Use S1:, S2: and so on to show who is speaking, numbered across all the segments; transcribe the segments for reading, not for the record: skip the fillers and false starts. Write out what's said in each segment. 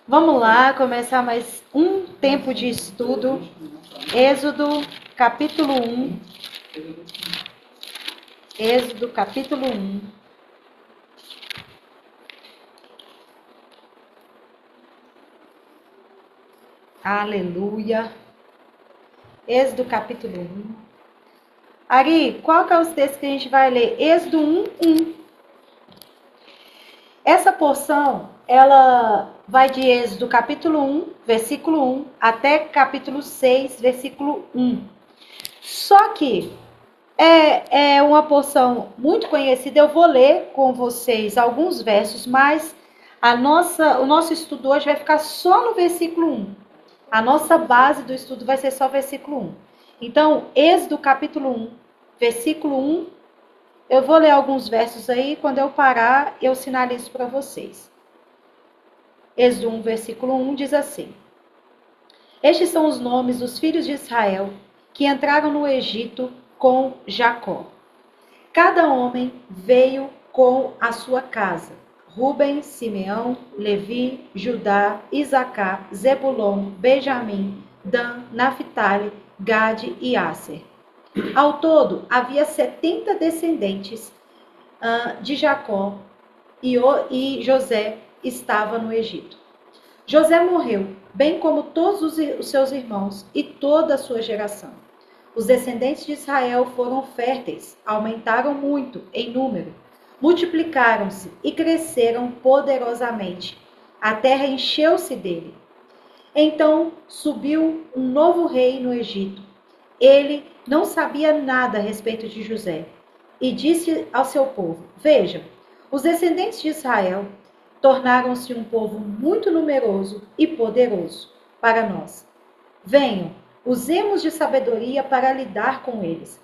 S1: Vamos lá, começar mais um tempo de estudo. Êxodo, capítulo 1. Êxodo, capítulo 1. Aleluia. Êxodo, capítulo 1. Ari, qual que é os textos que a gente vai ler? Êxodo 1, 1. Essa porção, ela vai de Êxodo capítulo 1, versículo 1, até capítulo 6, versículo 1. Só que é uma porção muito conhecida. Eu vou ler com vocês alguns versos, mas o nosso estudo hoje vai ficar só no versículo 1. A nossa base do estudo vai ser só o versículo 1. Então, Êxodo capítulo 1, versículo 1. Eu vou ler alguns versos aí, quando eu parar, eu sinalizo para vocês. Êxodo 1, versículo 1 diz assim: Estes são os nomes dos filhos de Israel que entraram no Egito com Jacó. Cada homem veio com a sua casa: Ruben, Simeão, Levi, Judá, Isacar, Zebulon, Benjamim, Dan, Naphtali, Gade e Asser. Ao todo, havia 70 descendentes de Jacó e José estava no Egito. José morreu, bem como todos os seus irmãos e toda a sua geração. Os descendentes de Israel foram férteis, aumentaram muito em número, multiplicaram-se e cresceram poderosamente. A terra encheu-se dele. Então subiu um novo rei no Egito. Ele não sabia nada a respeito de José e disse ao seu povo: Vejam, os descendentes de Israel tornaram-se um povo muito numeroso e poderoso para nós. Venham, usemos de sabedoria para lidar com eles.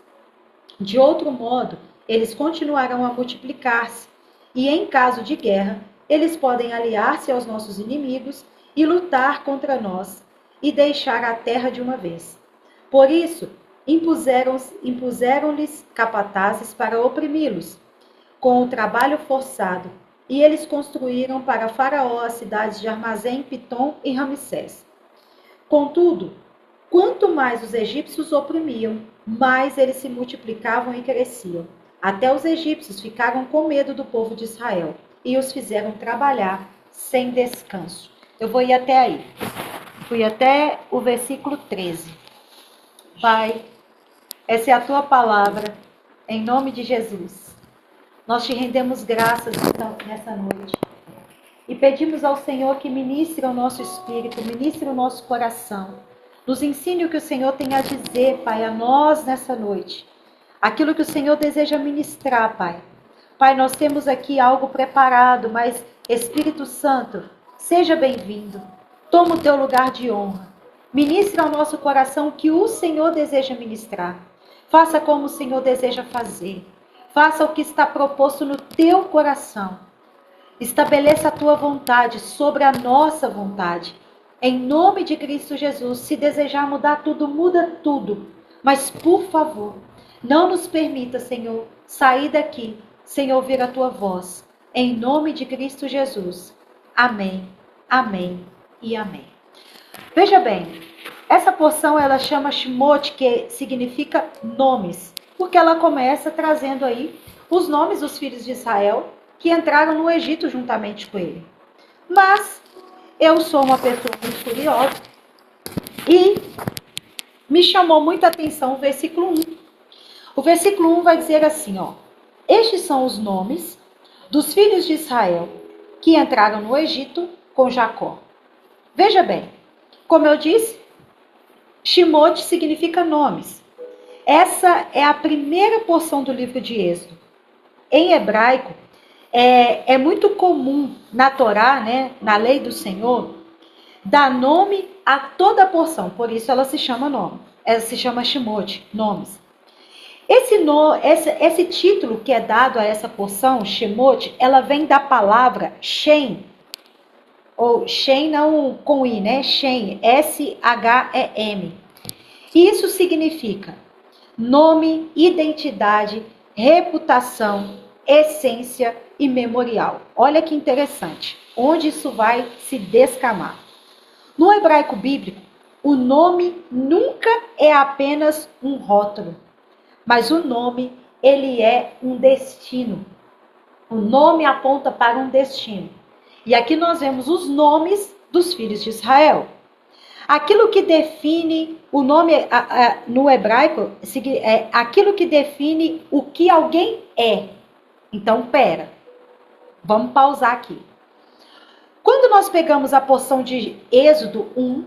S1: De outro modo, eles continuarão a multiplicar-se, e em caso de guerra, eles podem aliar-se aos nossos inimigos e lutar contra nós e deixar a terra de uma vez. Por isso, impuseram-lhes capatazes para oprimi-los, com o trabalho forçado, e eles construíram para Faraó as cidades de Armazém, Pitom e Ramsés. Contudo, quanto mais os egípcios oprimiam, mais eles se multiplicavam e cresciam. Até os egípcios ficaram com medo do povo de Israel e os fizeram trabalhar sem descanso. Eu vou ir até aí. Fui até o versículo 13. Pai, essa é a tua palavra, em nome de Jesus. Nós te rendemos graças nessa noite e pedimos ao Senhor que ministre o nosso espírito, ministre o nosso coração. Nos ensine o que o Senhor tem a dizer, Pai, a nós nessa noite. Aquilo que o Senhor deseja ministrar, Pai. Pai, nós temos aqui algo preparado, mas Espírito Santo, seja bem-vindo. Toma o teu lugar de honra. Ministre ao nosso coração o que o Senhor deseja ministrar. Faça como o Senhor deseja fazer. Faça o que está proposto no teu coração. Estabeleça a tua vontade sobre a nossa vontade. Em nome de Cristo Jesus, se desejar mudar tudo, muda tudo. Mas, por favor, não nos permita, Senhor, sair daqui sem ouvir a tua voz. Em nome de Cristo Jesus. Amém, amém e amém. Veja bem, essa porção ela chama Shemot, que significa nomes, porque ela começa trazendo aí os nomes dos filhos de Israel que entraram no Egito juntamente com ele. Mas eu sou uma pessoa muito curiosa e me chamou muita atenção o versículo 1. O versículo 1 vai dizer assim, ó: Estes são os nomes dos filhos de Israel que entraram no Egito com Jacó. Veja bem, como eu disse, Shemot significa nomes. Essa é a primeira porção do livro de Êxodo. Em hebraico, é muito comum na Torá, né, na lei do Senhor, dar nome a toda a porção. Por isso ela se chama nome. Ela se chama Shemot, nomes. Esse título que é dado a essa porção, Shemot, ela vem da palavra Shem, ou Shem não com I, né? Shem, S-H-E-M. Isso significa nome, identidade, reputação, essência e memorial. Olha que interessante, onde isso vai se descamar. No hebraico bíblico, o nome nunca é apenas um rótulo, mas o nome, ele é um destino. O nome aponta para um destino. E aqui nós vemos os nomes dos filhos de Israel. Aquilo que define o nome no hebraico é aquilo que define o que alguém é. Então, vamos pausar aqui. Quando nós pegamos a porção de Êxodo 1,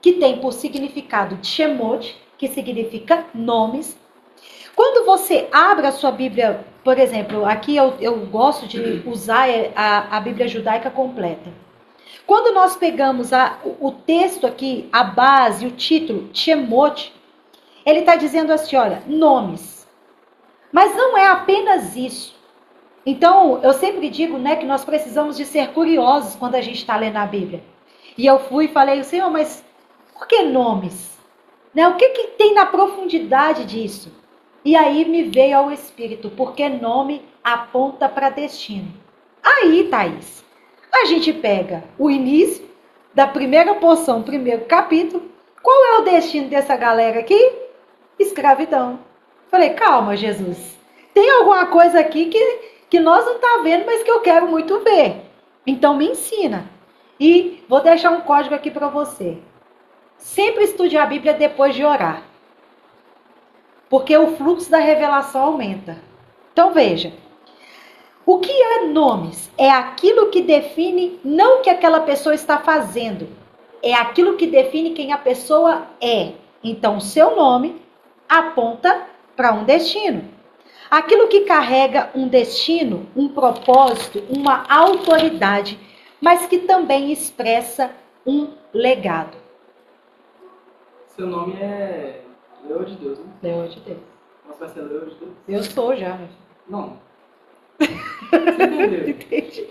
S1: que tem por significado Shemot, que significa nomes. Quando você abre a sua Bíblia, por exemplo, aqui eu gosto de usar a Bíblia judaica completa. Quando nós pegamos o texto aqui, a base, o título, Shemot, ele está dizendo assim, olha, nomes. Mas não é apenas isso. Então, eu sempre digo, né, que nós precisamos de ser curiosos quando a gente está lendo a Bíblia. E eu fui e falei, Senhor, mas por que nomes? Né? O que tem na profundidade disso? E aí me veio ao Espírito, porque nome aponta para destino. Aí, Thaís, a gente pega o início da primeira porção, primeiro capítulo. Qual é o destino dessa galera aqui? Escravidão. Falei, calma, Jesus. Tem alguma coisa aqui que nós não estamos vendo, mas que eu quero muito ver. Então me ensina. E vou deixar um código aqui para você. Sempre estude a Bíblia depois de orar. Porque o fluxo da revelação aumenta. Então veja. O que é nomes? É aquilo que define não o que aquela pessoa está fazendo. É aquilo que define quem a pessoa é. Então, o seu nome aponta para um destino. Aquilo que carrega um destino, um propósito, uma autoridade, mas que também expressa um legado.
S2: Seu nome é Leão de Deus, né?
S1: Leão de Deus.
S2: Você vai ser Leão de Deus?
S1: Eu sou já, meu filho.
S2: Não. Você entendeu?
S1: Entendi.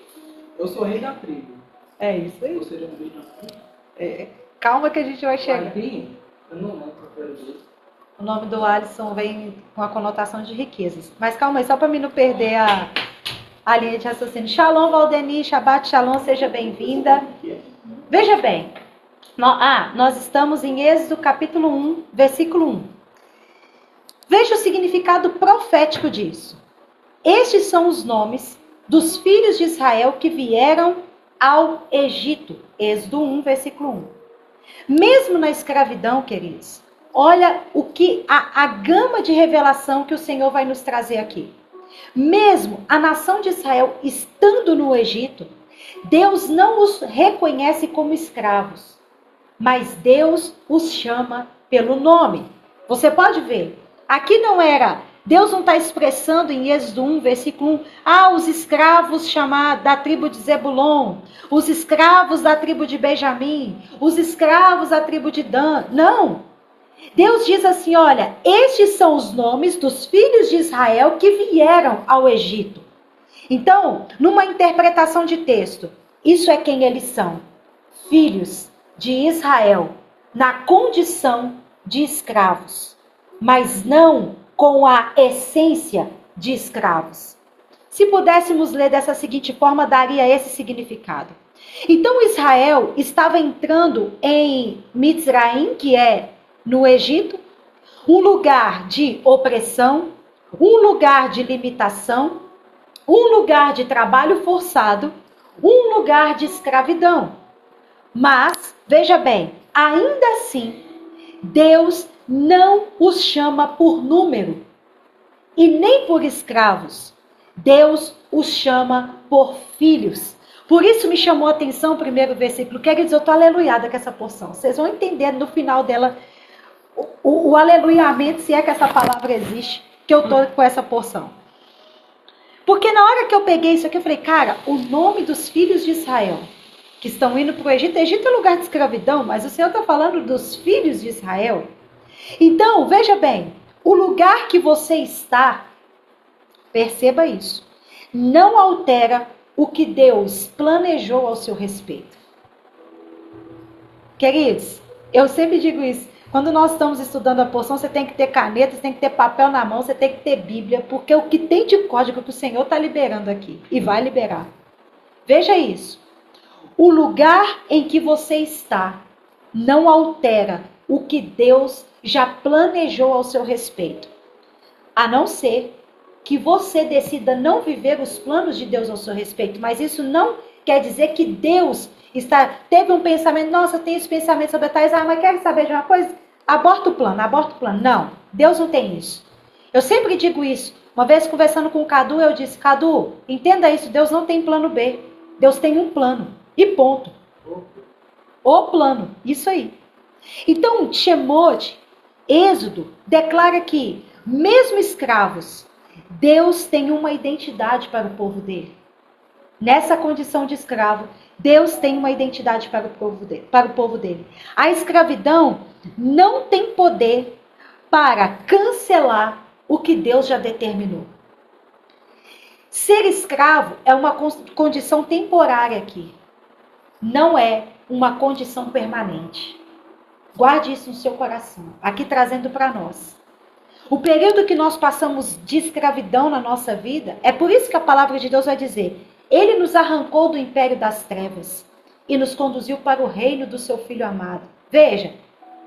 S2: Eu sou rei da tribo.
S1: É isso aí.
S2: Você já é rei da tribo?
S1: Calma que a gente vai chegar.
S2: Aqui, eu não lembro qual era dele.
S1: O nome do Alisson vem com a conotação de riquezas. Mas calma aí, só para mim não perder a linha de raciocínio. Shalom, Valdeni, Shabbat Shalom, seja bem-vinda. Veja bem, nós estamos em Êxodo capítulo 1, versículo 1. Veja o significado profético disso. Estes são os nomes dos filhos de Israel que vieram ao Egito. Êxodo 1, versículo 1. Mesmo na escravidão, queridos, olha o que a gama de revelação que o Senhor vai nos trazer aqui. Mesmo a nação de Israel estando no Egito, Deus não os reconhece como escravos, mas Deus os chama pelo nome. Você pode ver, aqui não era, Deus não está expressando em Êxodo 1, versículo 1, os escravos da tribo de Zebulon, os escravos da tribo de Benjamim, os escravos da tribo de Dan. Não! Deus diz assim, olha, estes são os nomes dos filhos de Israel que vieram ao Egito. Então, numa interpretação de texto, isso é quem eles são. Filhos de Israel, na condição de escravos, mas não com a essência de escravos. Se pudéssemos ler dessa seguinte forma, daria esse significado. Então, Israel estava entrando em Mitzraim, que é no Egito, um lugar de opressão, um lugar de limitação, um lugar de trabalho forçado, um lugar de escravidão. Mas, veja bem, ainda assim, Deus não os chama por número e nem por escravos. Deus os chama por filhos. Por isso me chamou a atenção o primeiro versículo. Queridos, eu estou aleluiada com essa porção. Vocês vão entender no final dela o aleluiamento, se é que essa palavra existe, que eu estou com essa porção. Porque na hora que eu peguei isso aqui, eu falei, cara, o nome dos filhos de Israel, que estão indo para o Egito é lugar de escravidão, mas o Senhor está falando dos filhos de Israel. Então, veja bem, o lugar que você está, perceba isso, não altera o que Deus planejou ao seu respeito. Queridos, eu sempre digo isso, Quando nós estamos estudando a porção, você tem que ter caneta, você tem que ter papel na mão, você tem que ter Bíblia, porque o que tem de código que o Senhor está liberando aqui, e vai liberar. Veja isso. O lugar em que você está não altera o que Deus já planejou ao seu respeito. A não ser que você decida não viver os planos de Deus ao seu respeito. Mas isso não quer dizer que Deus teve um pensamento, nossa, eu tenho esse pensamento sobre tais, mas quer saber de uma coisa? Aborta o plano. Não, Deus não tem isso. Eu sempre digo isso. Uma vez conversando com o Cadu, eu disse, Cadu, entenda isso, Deus não tem plano B. Deus tem um plano. E ponto. O plano. Isso aí. Então, Shemot, Êxodo, declara que, mesmo escravos, Deus tem uma identidade para o povo dele. Nessa condição de escravo, Deus tem uma identidade para o povo dele. A escravidão não tem poder para cancelar o que Deus já determinou. Ser escravo é uma condição temporária aqui. Não é uma condição permanente. Guarde isso no seu coração. Aqui trazendo para nós. O período que nós passamos de escravidão na nossa vida, é por isso que a palavra de Deus vai dizer, Ele nos arrancou do império das trevas e nos conduziu para o reino do seu Filho amado. Veja,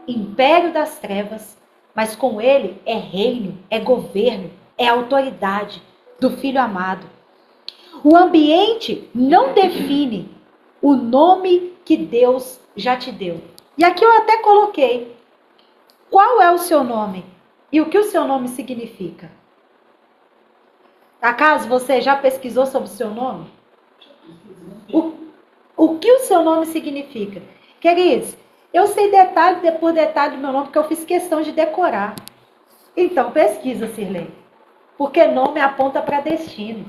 S1: império das trevas, mas com Ele é reino, é governo, é autoridade do Filho amado. O ambiente não define o nome que Deus já te deu. E aqui eu até coloquei, qual é o seu nome? E o que o seu nome significa? Acaso você já pesquisou sobre o seu nome? O que o seu nome significa? Queridos, eu sei detalhe por detalhe do meu nome, porque eu fiz questão de decorar. Então, pesquisa, Sirlei. Porque nome aponta para destino.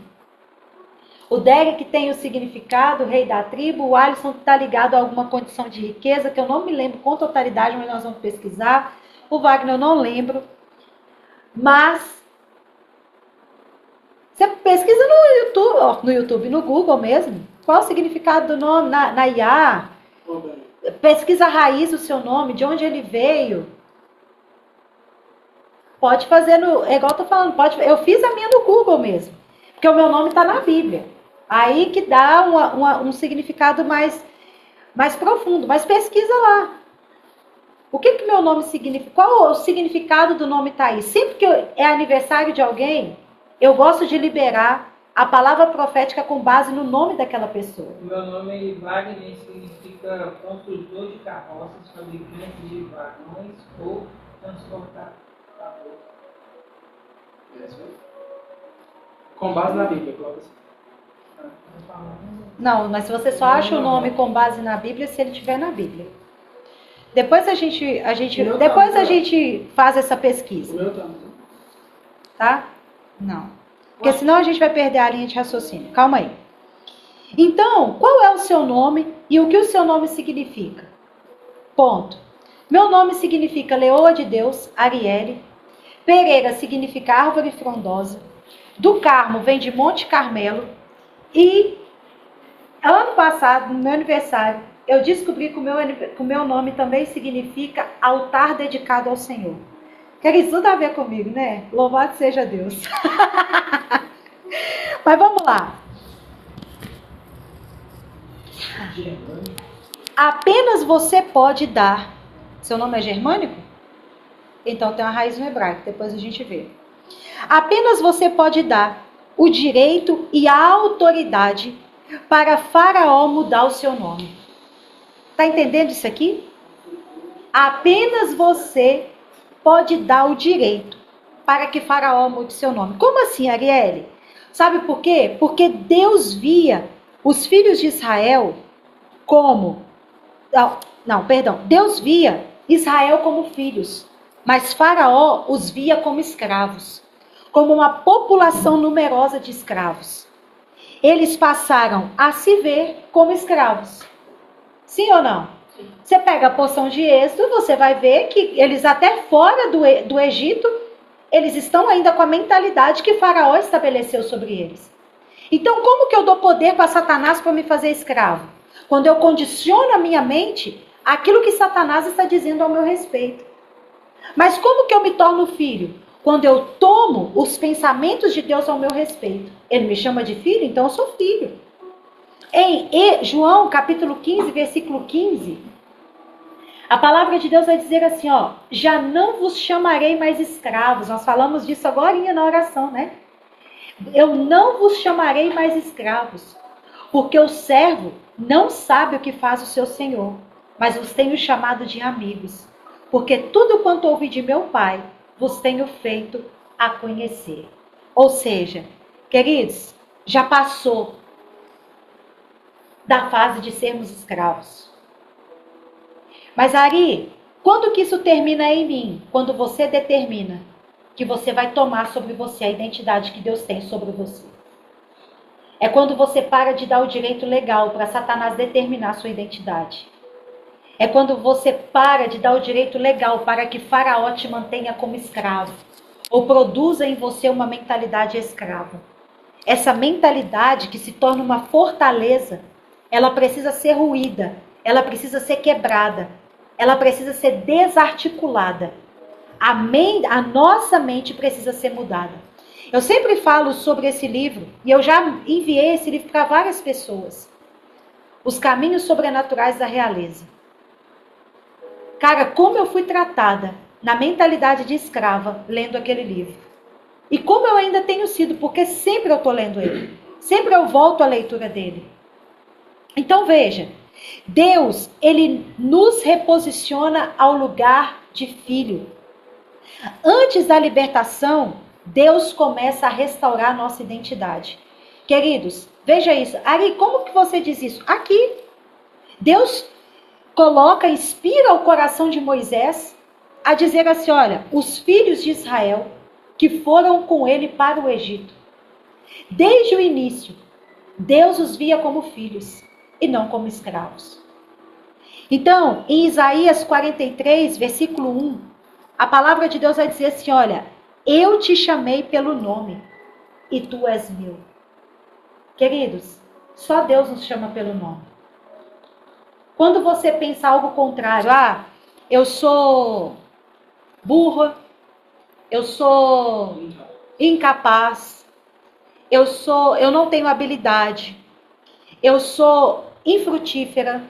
S1: O Derek tem o significado, o rei da tribo. O Alisson está ligado a alguma condição de riqueza, que eu não me lembro com totalidade, mas nós vamos pesquisar. O Wagner eu não lembro. Mas você pesquisa no YouTube, no Google mesmo. Qual o significado do nome na IA? Pesquisa a raiz do seu nome, de onde ele veio. Pode fazer é igual eu tô falando, eu fiz a minha no Google mesmo. Porque o meu nome está na Bíblia. Aí que dá um significado mais profundo. Mas pesquisa lá. O que meu nome significa? Qual o significado do nome está aí? Sempre que é aniversário de alguém, eu gosto de liberar a palavra profética com base no nome daquela pessoa.
S3: O meu nome Wagner significa construtor de carroças, fabricante de vagões ou transportador.
S2: Com base na Bíblia, coloca assim.
S1: Não, mas você só acha o nome com base na Bíblia se ele estiver na Bíblia. Depois a gente faz essa pesquisa.
S2: O meu também.
S1: Tá? Não. Porque senão a gente vai perder a linha de raciocínio. Calma aí. Então, qual é o seu nome e o que o seu nome significa? Ponto. Meu nome significa Leoa de Deus, Arielle. Pereira significa árvore frondosa. Do Carmo vem de Monte Carmelo. E ano passado, no meu aniversário, eu descobri que o meu nome também significa altar dedicado ao Senhor. Quer isso tudo a ver comigo, né? Louvado seja Deus. Mas vamos lá. Apenas você pode dar. Seu nome é germânico? Então tem uma raiz no hebraico, depois a gente vê. Apenas você pode dar o direito e a autoridade para Faraó mudar o seu nome. Está entendendo isso aqui? Apenas você pode dar o direito para que Faraó mude seu nome. Como assim, Arielle? Sabe por quê? Porque Deus via os filhos de Israel como... Deus via Israel como filhos, mas Faraó os via como escravos, como uma população numerosa de escravos. Eles passaram a se ver como escravos. Sim ou não? Sim. Você pega a porção de Êxodo, você vai ver que eles até fora do Egito, eles estão ainda com a mentalidade que Faraó estabeleceu sobre eles. Então, como que eu dou poder para Satanás para me fazer escravo? Quando eu condiciono a minha mente aquilo que Satanás está dizendo ao meu respeito. Mas como que eu me torno filho? Quando eu tomo os pensamentos de Deus ao meu respeito. Ele me chama de filho, então eu sou filho. Em João, capítulo 15, versículo 15, a palavra de Deus vai dizer assim, ó, já não vos chamarei mais escravos. Nós falamos disso agora na oração, né? Eu não vos chamarei mais escravos, porque o servo não sabe o que faz o seu senhor, mas vos tenho chamado de amigos, porque tudo quanto ouvi de meu Pai, vos tenho feito a conhecer. Ou seja, queridos, já passou da fase de sermos escravos. Mas Ari, quando que isso termina em mim? Quando você determina que você vai tomar sobre você a identidade que Deus tem sobre você. É quando você para de dar o direito legal para Satanás determinar a sua identidade. É quando você para de dar o direito legal para que Faraó te mantenha como escravo. Ou produza em você uma mentalidade escrava. Essa mentalidade que se torna uma fortaleza, ela precisa ser ruída, ela precisa ser quebrada, ela precisa ser desarticulada. A nossa mente precisa ser mudada. Eu sempre falo sobre esse livro, e eu já enviei esse livro para várias pessoas. Os Caminhos Sobrenaturais da Realeza. Cara, como eu fui tratada na mentalidade de escrava lendo aquele livro. E como eu ainda tenho sido, porque sempre eu estou lendo ele. Sempre eu volto à leitura dele. Então veja, Deus, ele nos reposiciona ao lugar de filho. Antes da libertação, Deus começa a restaurar a nossa identidade. Queridos, veja isso. Ari, como que você diz isso? Aqui. Deus inspira o coração de Moisés a dizer assim, olha, os filhos de Israel que foram com ele para o Egito. Desde o início, Deus os via como filhos e não como escravos. Então, em Isaías 43, versículo 1, a palavra de Deus vai dizer assim, olha, eu te chamei pelo nome e tu és meu. Queridos, só Deus nos chama pelo nome. Quando você pensa algo contrário, eu sou burra, eu sou incapaz, eu não tenho habilidade, eu sou infrutífera,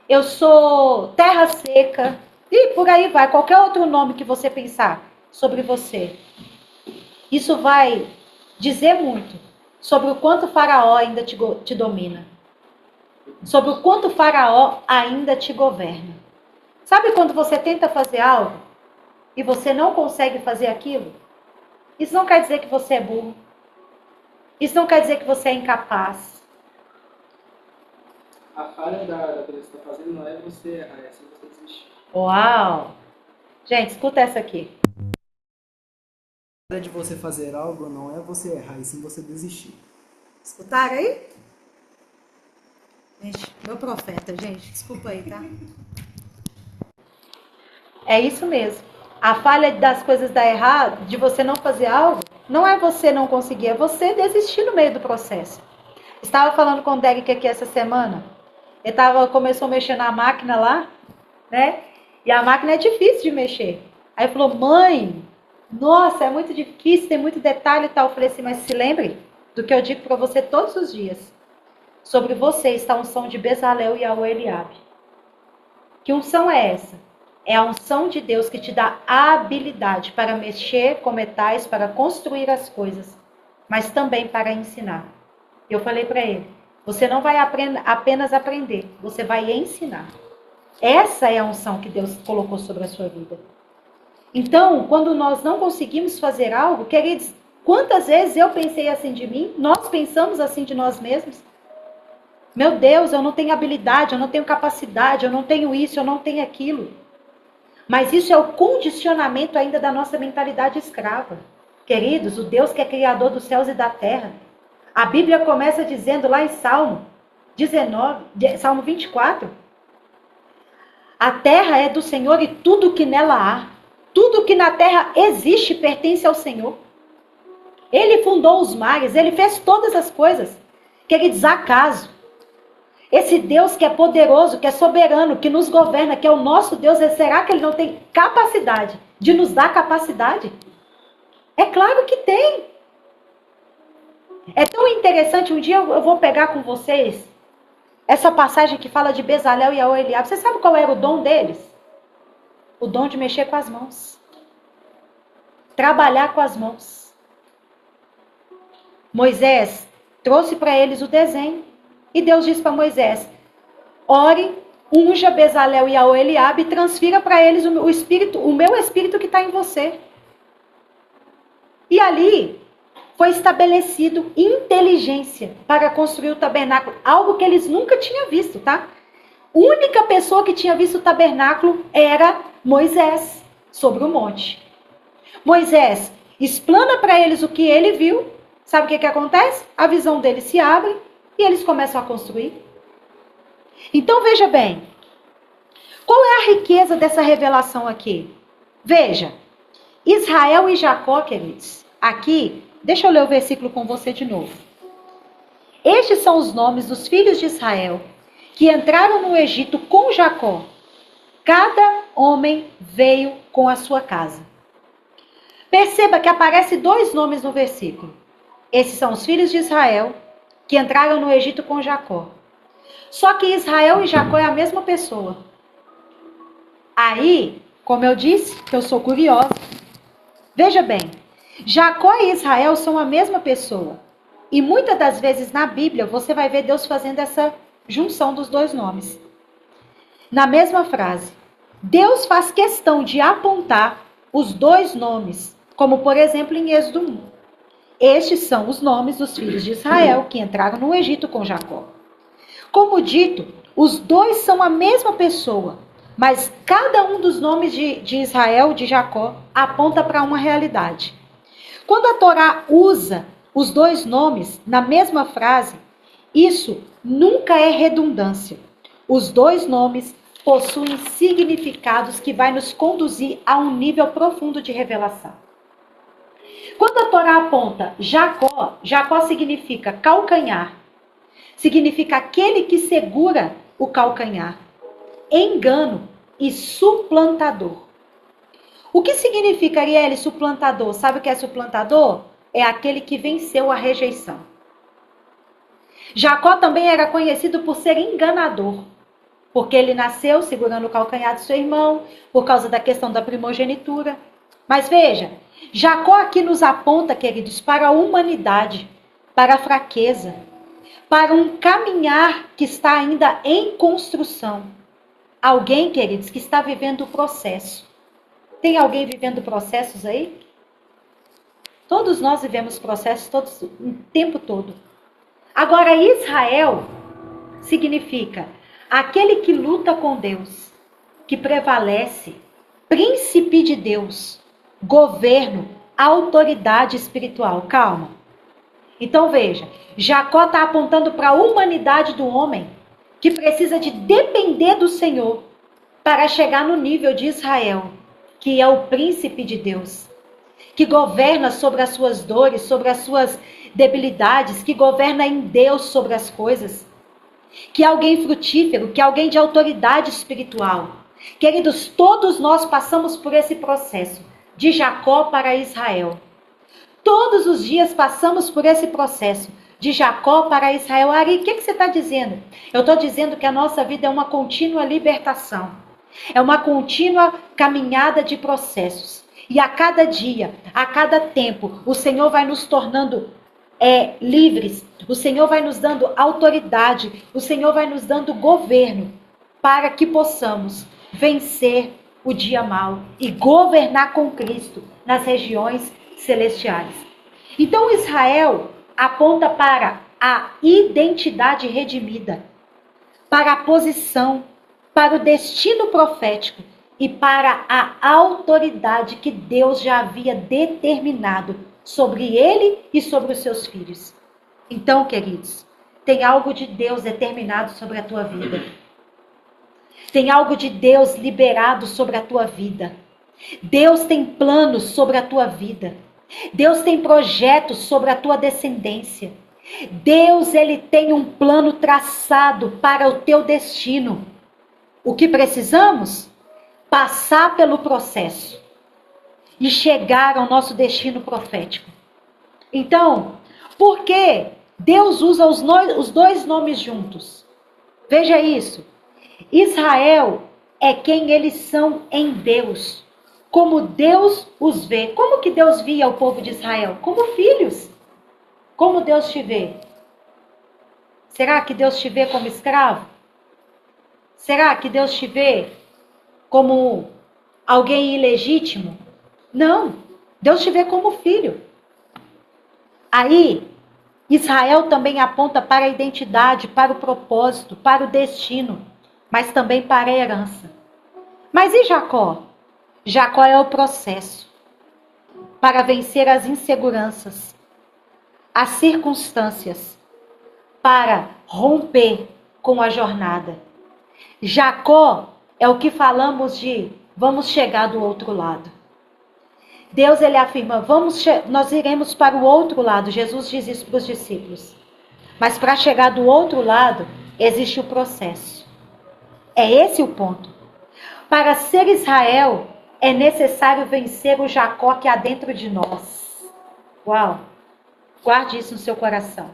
S1: eu sou terra seca, e por aí vai, qualquer outro nome que você pensar sobre você. Isso vai dizer muito sobre o quanto Faraó ainda te domina. Sobre o quanto Faraó ainda te governa. Sabe quando você tenta fazer algo e você não consegue fazer aquilo? Isso não quer dizer que você é burro. Isso não quer dizer que você é incapaz.
S2: A falha da coisa que você está fazendo não é você errar, é se você desistir.
S1: Uau! Gente, escuta essa aqui.
S2: A falha de você fazer algo não é você errar, e sim você desistir.
S1: Escutaram aí? Gente, meu profeta, gente, desculpa aí, tá? É isso mesmo. A falha das coisas dar errado, de você não fazer algo, não é você não conseguir, é você desistir no meio do processo. Estava falando com o Derek aqui essa semana. Ele começou a mexer na máquina lá, né? E a máquina é difícil de mexer. Aí ele falou, mãe, nossa, é muito difícil, tem muito detalhe e tal. Eu falei assim, mas se lembre do que eu digo para você todos os dias. Sobre você está a unção de Bezalel e Aholiabe. Que unção é essa? É a unção de Deus que te dá a habilidade para mexer com metais, para construir as coisas, mas também para ensinar. Eu falei para ele, você não vai apenas aprender, você vai ensinar. Essa é a unção que Deus colocou sobre a sua vida. Então, quando nós não conseguimos fazer algo, queridos, quantas vezes eu pensei assim de mim? Nós pensamos assim de nós mesmos? Meu Deus, eu não tenho habilidade, eu não tenho capacidade, eu não tenho isso, eu não tenho aquilo. Mas isso é o condicionamento ainda da nossa mentalidade escrava. Queridos, o Deus que é criador dos céus e da terra. A Bíblia começa dizendo lá em Salmo 24. A terra é do Senhor e tudo que nela há. Tudo que na terra existe pertence ao Senhor. Ele fundou os mares, ele fez todas as coisas. Queridos, acaso esse Deus que é poderoso, que é soberano, que nos governa, que é o nosso Deus, será que ele não tem capacidade de nos dar capacidade? É claro que tem. É tão interessante, um dia eu vou pegar com vocês essa passagem que fala de Bezalel e Aholiabe. Você sabe qual era o dom deles? O dom de mexer com as mãos. Trabalhar com as mãos. Moisés trouxe para eles o desenho. E Deus disse para Moisés, ore, unja Bezalel e Aholiabe e transfira para eles o meu espírito que está em você. E ali foi estabelecido inteligência para construir o tabernáculo. Algo que eles nunca tinham visto, tá? A única pessoa que tinha visto o tabernáculo era Moisés, sobre o monte. Moisés explana para eles o que ele viu. Sabe o que acontece? A visão deles se abre e eles começam a construir. Então veja bem, qual é a riqueza dessa revelação aqui? Veja, Israel e Jacó, queridos, aqui, deixa eu ler o versículo com você de novo. Estes são os nomes dos filhos de Israel que entraram no Egito com Jacó. Cada homem veio com a sua casa. Perceba que aparece 2 nomes no versículo. Esses são os filhos de Israel que entraram no Egito com Jacó. Só que Israel e Jacó é a mesma pessoa. Aí, como eu disse, que eu sou curiosa, veja bem, Jacó e Israel são a mesma pessoa. E muitas das vezes na Bíblia você vai ver Deus fazendo essa junção dos 2 nomes. Na mesma frase, Deus faz questão de apontar os 2 nomes, como por exemplo em Êxodo 1. Estes são os nomes dos filhos de Israel que entraram no Egito com Jacó. Como dito, os 2 são a mesma pessoa, mas cada um dos nomes de Israel, de Jacó, aponta para uma realidade. Quando a Torá usa os 2 nomes na mesma frase, isso nunca é redundância. Os 2 nomes possuem significados que vai nos conduzir a um nível profundo de revelação. Quando a Torá aponta Jacó, Jacó significa calcanhar. Significa aquele que segura o calcanhar. Engano e suplantador. O que significa, Arielle, suplantador? Sabe o que é suplantador? É aquele que venceu a rejeição. Jacó também era conhecido por ser enganador, porque ele nasceu segurando o calcanhar de seu irmão, por causa da questão da primogenitura. Mas veja, Jacó aqui nos aponta, queridos, para a humanidade, para a fraqueza, para um caminhar que está ainda em construção. Alguém, queridos, que está vivendo o processo. Tem alguém vivendo processos aí? Todos nós vivemos processos o tempo todo. Agora, Israel significa aquele que luta com Deus, que prevalece, príncipe de Deus, governo, autoridade espiritual. Calma. Então veja, Jacó está apontando para a humanidade do homem que precisa de depender do Senhor para chegar no nível de Israel, que é o príncipe de Deus, que governa sobre as suas dores, sobre as suas debilidades, que governa em Deus sobre as coisas, que é alguém frutífero, que é alguém de autoridade espiritual. Queridos, todos nós passamos por esse processo, de Jacó para Israel. Todos os dias passamos por esse processo, de Jacó para Israel. Ari, o que você está dizendo? Eu estou dizendo que a nossa vida é uma contínua libertação. É uma contínua caminhada de processos. E a cada dia, a cada tempo, o Senhor vai nos tornando livres. O Senhor vai nos dando autoridade. O Senhor vai nos dando governo para que possamos vencer o dia mau e governar com Cristo nas regiões celestiais. Então Israel aponta para a identidade redimida, para a posição, para o destino profético e para a autoridade que Deus já havia determinado sobre ele e sobre os seus filhos. Então, queridos, tem algo de Deus determinado sobre a tua vida. Tem algo de Deus liberado sobre a tua vida. Deus tem planos sobre a tua vida. Deus tem projetos sobre a tua descendência. Deus, ele tem um plano traçado para o teu destino. O que precisamos? Passar pelo processo. e chegar ao nosso destino profético. Então, por que Deus usa os dois nomes juntos? Veja isso. Israel é quem eles são em Deus. Como Deus os vê. Como que Deus via o povo de Israel? Como filhos. Como Deus te vê? Será que Deus te vê como escravo? Será que Deus te vê como alguém ilegítimo? Não. Deus te vê como filho. Aí, Israel também aponta para a identidade, para o propósito, para o destino, mas também para a herança. Mas e Jacó? Jacó é o processo para vencer as inseguranças, as circunstâncias, para romper com a jornada. Jacó é o que falamos de vamos chegar do outro lado. Deus, ele afirma, nós iremos para o outro lado. Jesus diz isso para os discípulos. Mas para chegar do outro lado, existe o processo. É esse o ponto. Para ser Israel, é necessário vencer o Jacó que há dentro de nós. Uau! Guarde isso no seu coração.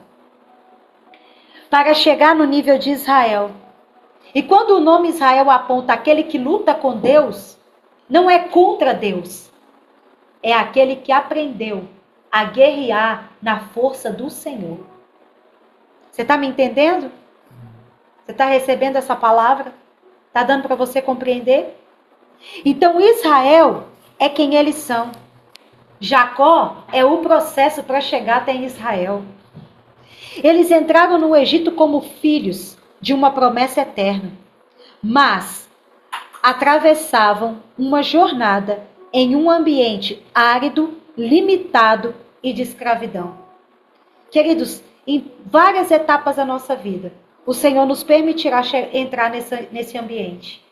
S1: Para chegar no nível de Israel. E quando o nome Israel aponta aquele que luta com Deus, não é contra Deus. É aquele que aprendeu a guerrear na força do Senhor. Você está me entendendo? Você está recebendo essa palavra? Está dando para você compreender? Então Israel é quem eles são. Jacó é o processo para chegar até Israel. Eles entraram no Egito como filhos de uma promessa eterna, mas atravessavam uma jornada em um ambiente árido, limitado e de escravidão. Queridos, em várias etapas da nossa vida, o Senhor nos permitirá entrar nesse ambiente.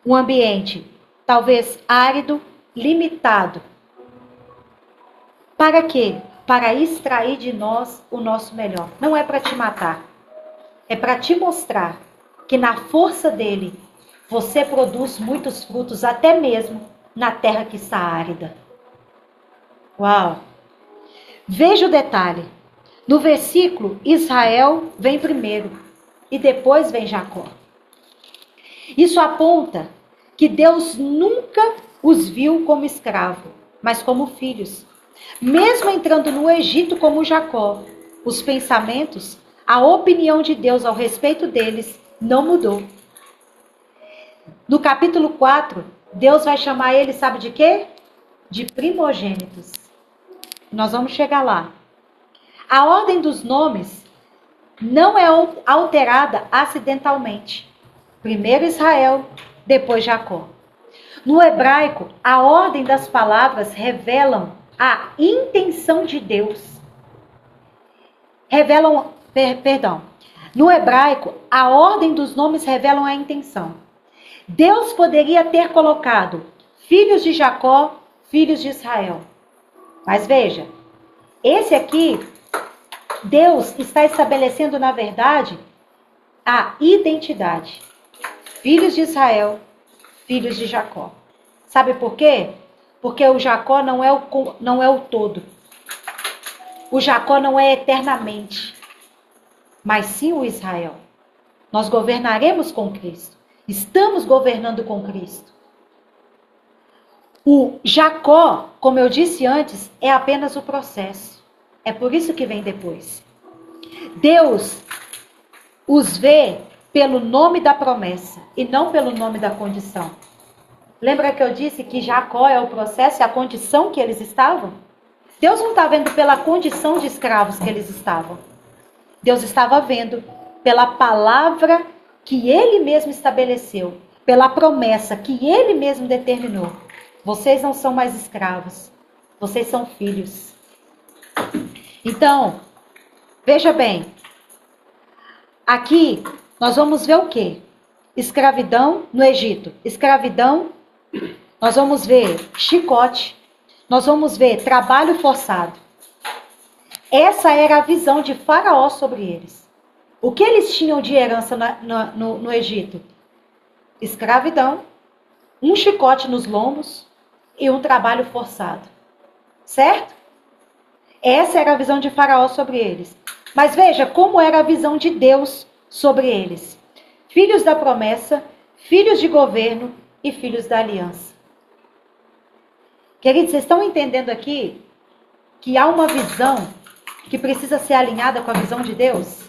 S1: Um ambiente talvez árido, limitado. Para quê? Para extrair de nós o nosso melhor. Não é para te matar. É para te mostrar que na força dele, você produz muitos frutos, até mesmo na terra que está árida. Uau! Veja o detalhe. No versículo, Israel vem primeiro e depois vem Jacó. Isso aponta que Deus nunca os viu como escravo, mas como filhos. Mesmo entrando no Egito como Jacó, os pensamentos, a opinião de Deus ao respeito deles não mudou. No capítulo 4, Deus vai chamar eles, sabe de quê? De primogênitos. Nós vamos chegar lá. A ordem dos nomes não é alterada acidentalmente. Primeiro Israel, depois Jacó. No hebraico, a ordem das palavras revelam a intenção de Deus. No hebraico, a ordem dos nomes revelam a intenção. Deus poderia ter colocado filhos de Jacó, filhos de Israel. Mas veja, esse aqui, Deus está estabelecendo, na verdade, a identidade. Filhos de Israel, filhos de Jacó. Sabe por quê? Porque o Jacó não é o todo. O Jacó não é eternamente, mas sim o Israel. Nós governaremos com Cristo. Estamos governando com Cristo. O Jacó, como eu disse antes, é apenas o processo. É por isso que vem depois. Deus os vê pelo nome da promessa e não pelo nome da condição. Lembra que eu disse que Jacó é o processo e a condição que eles estavam? Deus não está vendo pela condição de escravos que eles estavam. Deus estava vendo pela palavra que ele mesmo estabeleceu, pela promessa que ele mesmo determinou. Vocês não são mais escravos, vocês são filhos. Então, veja bem, aqui nós vamos ver o quê? Escravidão no Egito. Escravidão, nós vamos ver chicote, nós vamos ver trabalho forçado. Essa era a visão de Faraó sobre eles. O que eles tinham de herança no Egito? Escravidão, um chicote nos lombos e um trabalho forçado. Certo? Essa era a visão de Faraó sobre eles. Mas veja como era a visão de Deus sobre eles. Filhos da promessa, filhos de governo e filhos da aliança. Queridos, vocês estão entendendo aqui que há uma visão que precisa ser alinhada com a visão de Deus?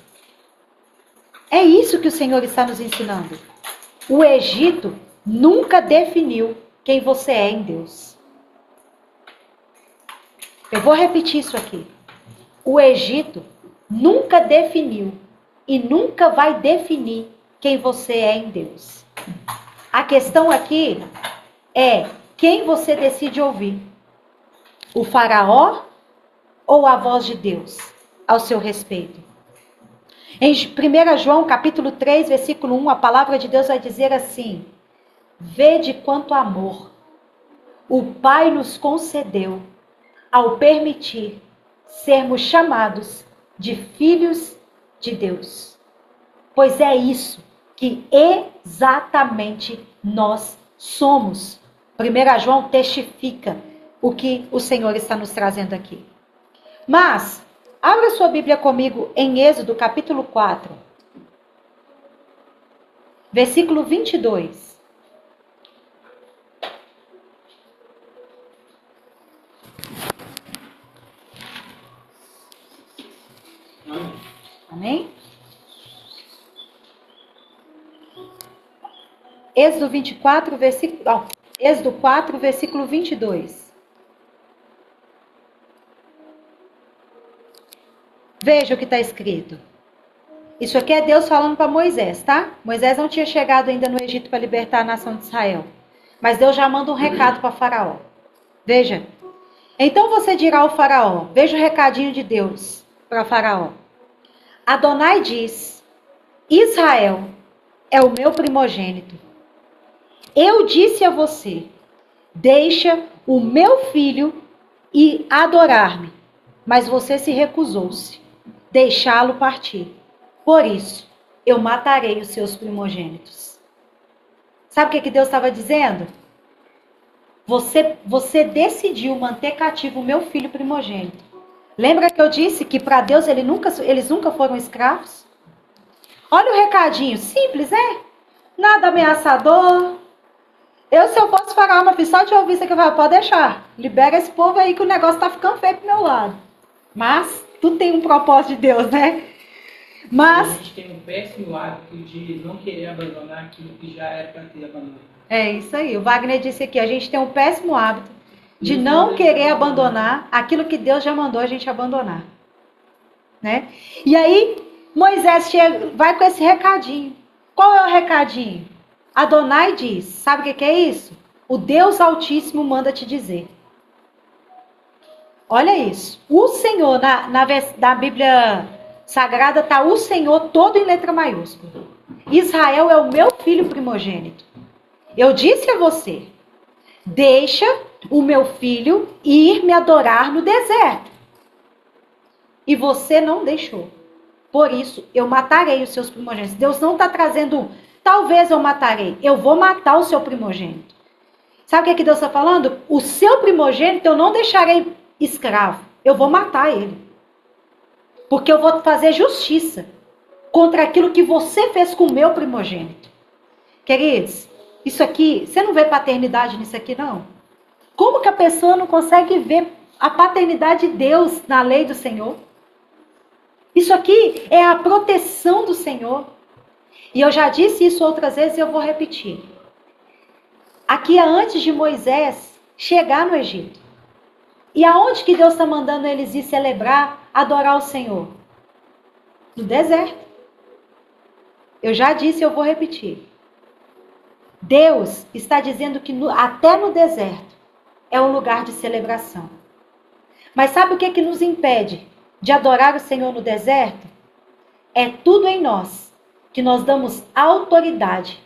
S1: É isso que o Senhor está nos ensinando. O Egito nunca definiu quem você é em Deus. Eu vou repetir isso aqui. O Egito nunca definiu e nunca vai definir quem você é em Deus. A questão aqui é quem você decide ouvir. O faraó ou a voz de Deus ao seu respeito? Em 1 João capítulo 3, versículo 1, a palavra de Deus vai dizer assim: vede quanto amor o Pai nos concedeu ao permitir sermos chamados de filhos de Deus. Pois é isso que exatamente nós somos. 1 João testifica o que o Senhor está nos trazendo aqui. Mas, abra sua Bíblia comigo em Êxodo capítulo 4, versículo 22. Amém? Êxodo 24, Êxodo 4, versículo 22. Veja o que está escrito. Isso aqui é Deus falando para Moisés, tá? Moisés não tinha chegado ainda no Egito para libertar a nação de Israel. Mas Deus já manda um recado para Faraó. Veja. Então você dirá ao Faraó, veja o recadinho de Deus para Faraó. Adonai diz, Israel é o meu primogênito. Eu disse a você, deixa o meu filho ir adorar-me, mas você se recusou-se, deixá-lo partir. Por isso, eu matarei os seus primogênitos. Sabe o que Deus estava dizendo? Você decidiu manter cativo o meu filho primogênito. Lembra que eu disse que para Deus eles nunca foram escravos? Olha o recadinho, simples, né? Nada ameaçador. Se eu fosse Faraó, uma só de ouvir isso aqui, eu falava, pode deixar. Libera esse povo aí que o negócio tá ficando feio pro meu lado. Mas, tudo tem um propósito de Deus, né? Mas...
S3: A gente tem um péssimo hábito de não querer abandonar aquilo que já era para ter abandonado.
S1: É isso aí. O Wagner disse aqui, a gente tem um péssimo hábito de não querer abandonar aquilo que Deus já mandou a gente abandonar. Né? E aí, Moisés vai com esse recadinho. Qual é o recadinho? Adonai diz, sabe o que é isso? O Deus Altíssimo manda te dizer. Olha isso. O Senhor, na Bíblia Sagrada, está o Senhor todo em letra maiúscula. Israel é o meu filho primogênito. Eu disse a você, deixa o meu filho ir me adorar no deserto. E você não deixou. Por isso, eu matarei os seus primogênitos. Deus não está trazendo, talvez eu matarei. Eu vou matar o seu primogênito. Sabe o que Deus está falando? O seu primogênito eu não deixarei escravo. Eu vou matar ele. Porque eu vou fazer justiça contra aquilo que você fez com o meu primogênito. Queridos, isso aqui, você não vê paternidade nisso aqui, não? Como que a pessoa não consegue ver a paternidade de Deus na lei do Senhor? Isso aqui é a proteção do Senhor. E eu já disse isso outras vezes e eu vou repetir. Aqui é antes de Moisés chegar no Egito. E aonde que Deus está mandando eles ir celebrar, adorar o Senhor? No deserto. Eu já disse e eu vou repetir. Deus está dizendo que até no deserto é um lugar de celebração. Mas sabe o que nos impede de adorar o Senhor no deserto? É tudo em nós que nós damos autoridade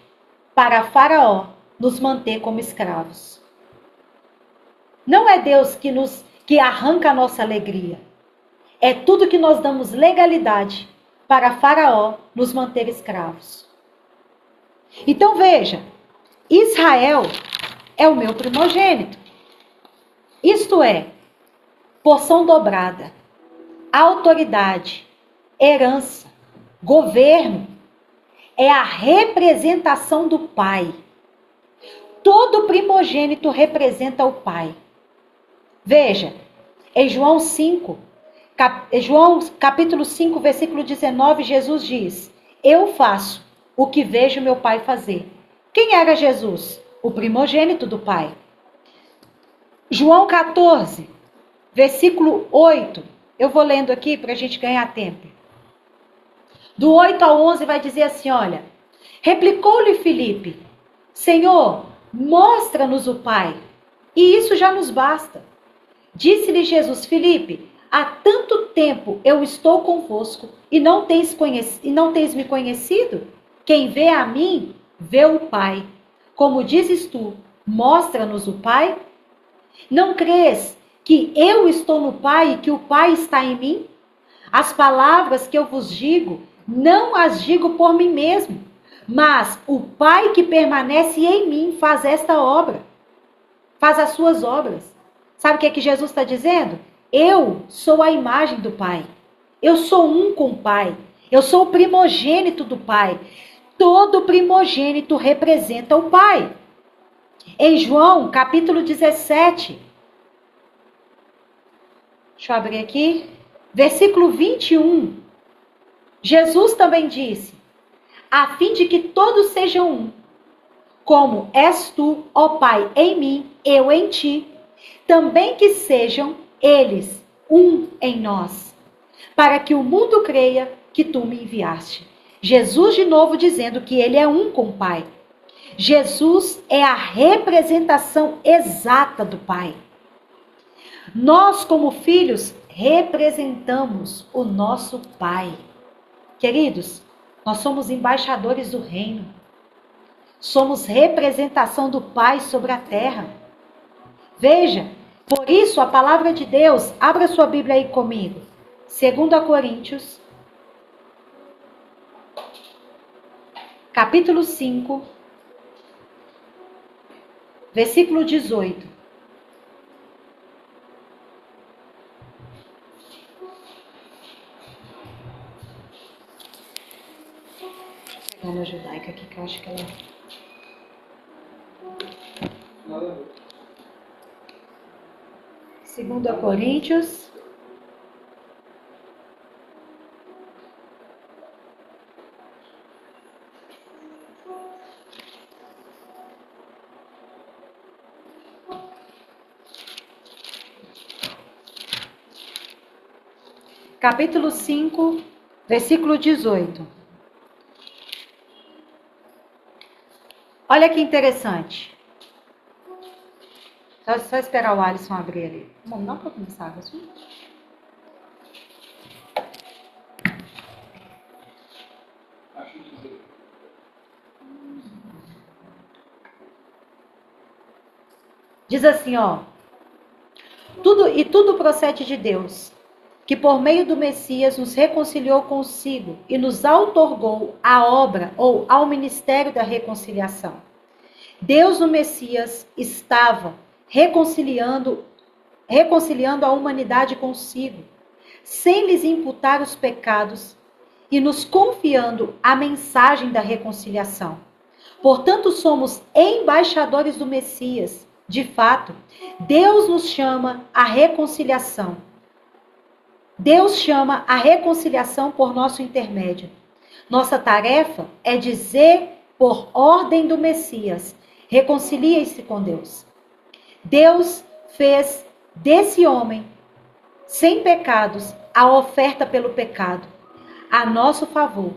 S1: para Faraó nos manter como escravos. Não é Deus que arranca a nossa alegria. É tudo que nós damos legalidade para Faraó nos manter escravos. Então veja, Israel é o meu primogênito. Isto é, porção dobrada, autoridade, herança, governo, é a representação do Pai. Todo primogênito representa o Pai. Veja, em João capítulo 5, versículo 19, Jesus diz: eu faço o que vejo meu Pai fazer. Quem era Jesus? O primogênito do Pai. João 14, versículo 8. Eu vou lendo aqui para a gente ganhar tempo. Do 8 ao 11 vai dizer assim, olha. Replicou-lhe Filipe: Senhor, mostra-nos o Pai, e isso já nos basta. Disse-lhe Jesus: Filipe, há tanto tempo eu estou convosco e não tens me conhecido? Quem vê a mim, vê o Pai. Como dizes tu, mostra-nos o Pai? Não crês que eu estou no Pai e que o Pai está em mim? As palavras que eu vos digo, não as digo por mim mesmo, mas o Pai que permanece em mim faz esta obra, faz as suas obras. Sabe o que é que Jesus está dizendo? Eu sou a imagem do Pai. Eu sou um com o Pai. Eu sou o primogênito do Pai. Todo primogênito representa o Pai. Em João, capítulo 17. Deixa eu abrir aqui. Versículo 21. Jesus também disse: a fim de que todos sejam um, como és tu, ó Pai, em mim, eu em ti, também que sejam eles um em nós, para que o mundo creia que tu me enviaste. Jesus de novo dizendo que ele é um com o Pai. Jesus é a representação exata do Pai. Nós, como filhos, representamos o nosso Pai. Queridos, nós somos embaixadores do reino. Somos representação do Pai sobre a terra. Veja, por isso a palavra de Deus, abra sua Bíblia aí comigo. 2 Coríntios, capítulo 5, versículo 18. Vou pegar na judaica aqui, que eu acho que ela... Segunda Coríntios, capítulo 5, versículo 18. Olha que interessante. Só esperar o Alisson abrir ali. Vamos não para começar, Alisson. Diz assim, ó. Tudo procede de Deus, que por meio do Messias nos reconciliou consigo e nos outorgou a obra ou ao ministério da reconciliação. Deus no Messias estava reconciliando a humanidade consigo, sem lhes imputar os pecados e nos confiando a mensagem da reconciliação. Portanto, somos embaixadores do Messias. De fato, Deus nos chama à reconciliação. Deus chama a reconciliação por nosso intermédio. Nossa tarefa é dizer, por ordem do Messias, reconciliem-se com Deus. Deus fez desse homem, sem pecados, a oferta pelo pecado, a nosso favor,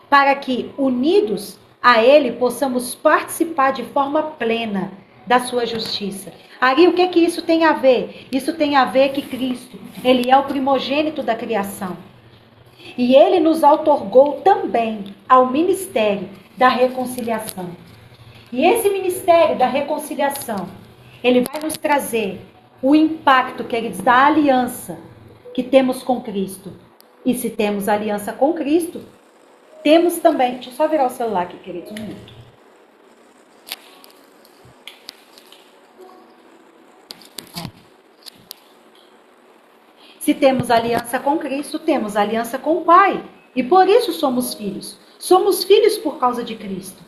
S1: para que, unidos a Ele, possamos participar de forma plena da sua justiça. Aí, o que isso tem a ver? Isso tem a ver que Cristo, Ele é o primogênito da criação. E Ele nos outorgou também ao ministério da reconciliação. E esse ministério da reconciliação, ele vai nos trazer o impacto, queridos, da aliança que temos com Cristo. E se temos aliança com Cristo, temos também... Deixa eu só virar o celular aqui, queridos, um minuto. Se temos aliança com Cristo, temos aliança com o Pai. E por isso somos filhos. Somos filhos por causa de Cristo.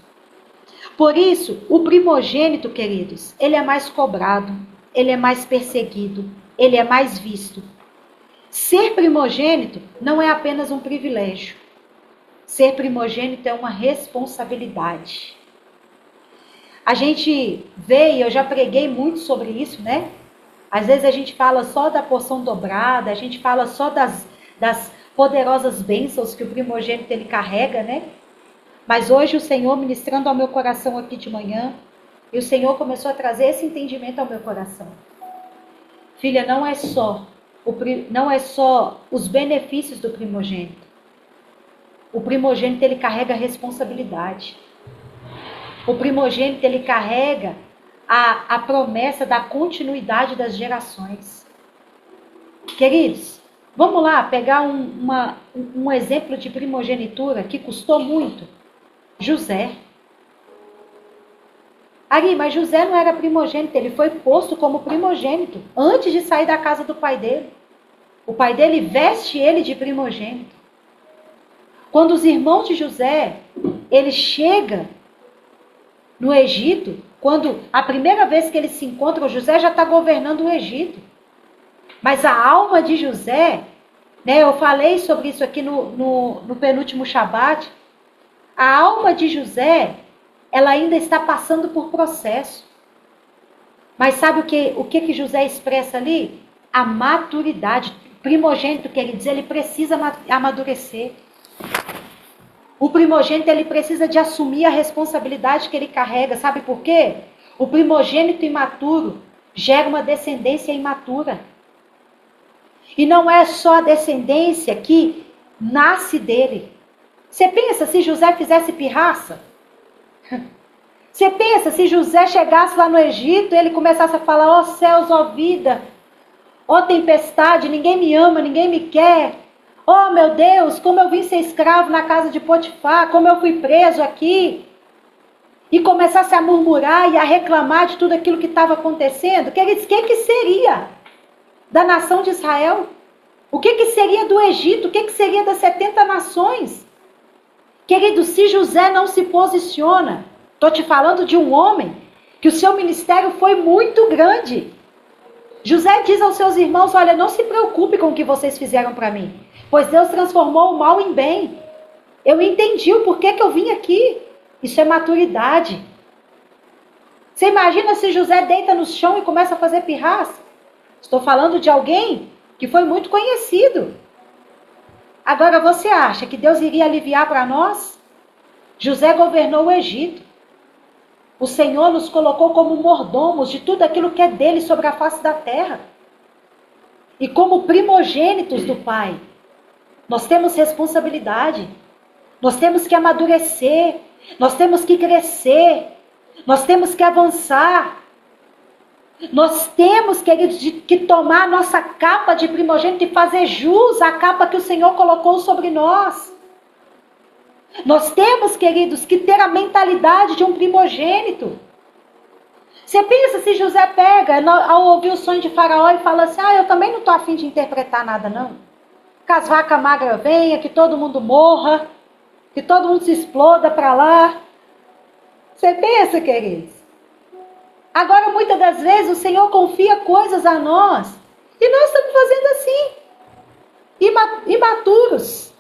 S1: Por isso, o primogênito, queridos, ele é mais cobrado, ele é mais perseguido, ele é mais visto. Ser primogênito não é apenas um privilégio. Ser primogênito é uma responsabilidade. A gente vê, e eu já preguei muito sobre isso, né? Às vezes a gente fala só da porção dobrada, a gente fala só das poderosas bênçãos que o primogênito ele carrega, né? Mas hoje o Senhor, ministrando ao meu coração aqui de manhã, e o Senhor começou a trazer esse entendimento ao meu coração. Filha, não é só os benefícios do primogênito. O primogênito ele carrega a responsabilidade. O primogênito ele carrega a promessa da continuidade das gerações. Queridos, vamos lá pegar um exemplo de primogenitura que custou muito. José. Ari, mas José não era primogênito, ele foi posto como primogênito antes de sair da casa do pai dele. O pai dele veste ele de primogênito. Quando os irmãos de José, ele chega no Egito, quando a primeira vez que eles se encontram, José já está governando o Egito. Mas a alma de José, né, eu falei sobre isso aqui no penúltimo Shabat, a alma de José, ela ainda está passando por processo. Mas sabe o que José expressa ali? A maturidade. Primogênito, quer dizer, ele precisa amadurecer. O primogênito, ele precisa de assumir a responsabilidade que ele carrega. Sabe por quê? O primogênito imaturo gera uma descendência imatura. E não é só a descendência que nasce dele. Você pensa se José fizesse pirraça? Você pensa se José chegasse lá no Egito e ele começasse a falar: ó céus, ó vida, ó tempestade, ninguém me ama, ninguém me quer. Oh meu Deus, como eu vim ser escravo na casa de Potifar, como eu fui preso aqui. E começasse a murmurar e a reclamar de tudo aquilo que estava acontecendo. Queridos, o que seria da nação de Israel? O que seria do Egito? O que seria das 70 nações? Querido, se José não se posiciona, estou te falando de um homem que o seu ministério foi muito grande. José diz aos seus irmãos: olha, não se preocupe com o que vocês fizeram para mim, pois Deus transformou o mal em bem. Eu entendi o porquê que eu vim aqui. Isso é maturidade. Você imagina se José deita no chão e começa a fazer pirraça? Estou falando de alguém que foi muito conhecido. Agora, você acha que Deus iria aliviar para nós? José governou o Egito. O Senhor nos colocou como mordomos de tudo aquilo que é dele sobre a face da terra. E como primogênitos do Pai, nós temos responsabilidade. Nós temos que amadurecer. Nós temos que crescer. Nós temos que avançar. Nós temos, queridos, que tomar a nossa capa de primogênito e fazer jus à capa que o Senhor colocou sobre nós. Nós temos, queridos, que ter a mentalidade de um primogênito. Você pensa se José pega, ao ouvir o sonho de Faraó, e fala assim: eu também não estou a fim de interpretar nada, não. Que as vacas magras venham, que todo mundo morra, que todo mundo se exploda para lá. Você pensa, queridos? Agora, muitas das vezes, o Senhor confia coisas a nós, e nós estamos fazendo assim, imaturos.